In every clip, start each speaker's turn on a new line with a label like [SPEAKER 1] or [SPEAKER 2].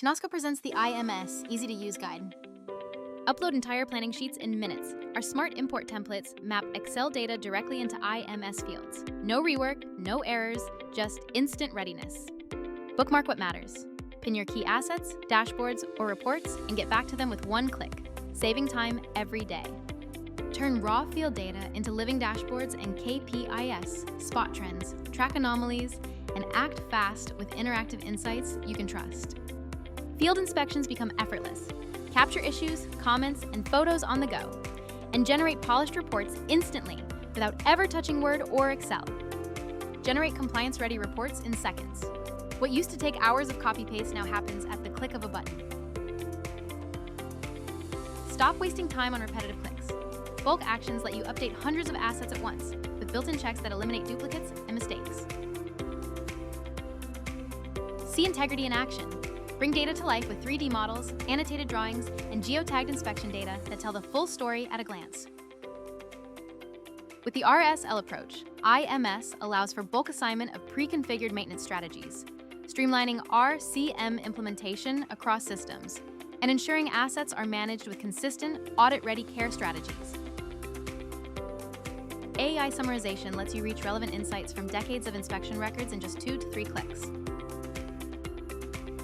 [SPEAKER 1] Cenosco presents the IMS easy-to-use guide.
[SPEAKER 2] Upload entire planning sheets in minutes. Our smart import templates map Excel data directly into IMS fields. No rework, no errors, just instant readiness. Bookmark what matters. Pin your key assets, dashboards, or reports and get back to them with one click, saving time every day. Turn raw field data into living dashboards and KPIs, spot trends, track anomalies, and act fast with interactive insights you can trust. Field inspections become effortless. Capture issues, comments, and photos on the go, and generate polished reports instantly without ever touching Word or Excel. Generate compliance-ready reports in seconds. What used to take hours of copy-paste now happens at the click of a button. Stop wasting time on repetitive clicks. Bulk actions let you update hundreds of assets at once, with built-in checks that eliminate duplicates and mistakes. See integrity in action. Bring data to life with 3D models, annotated drawings, and geotagged inspection data that tell the full story at a glance. With the RSL approach, IMS allows for bulk assignment of pre-configured maintenance strategies, streamlining RCM implementation across systems, and ensuring assets are managed with consistent, audit-ready care strategies. AI summarization lets you reach relevant insights from decades of inspection records in just 2 to 3 clicks.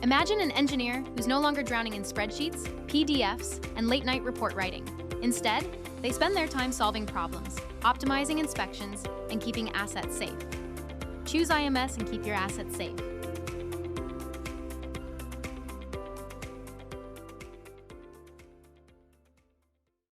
[SPEAKER 2] Imagine an engineer who's no longer drowning in spreadsheets, PDFs, and late-night report writing. Instead, they spend their time solving problems, optimizing inspections, and keeping assets safe. Choose IMS and keep your assets safe.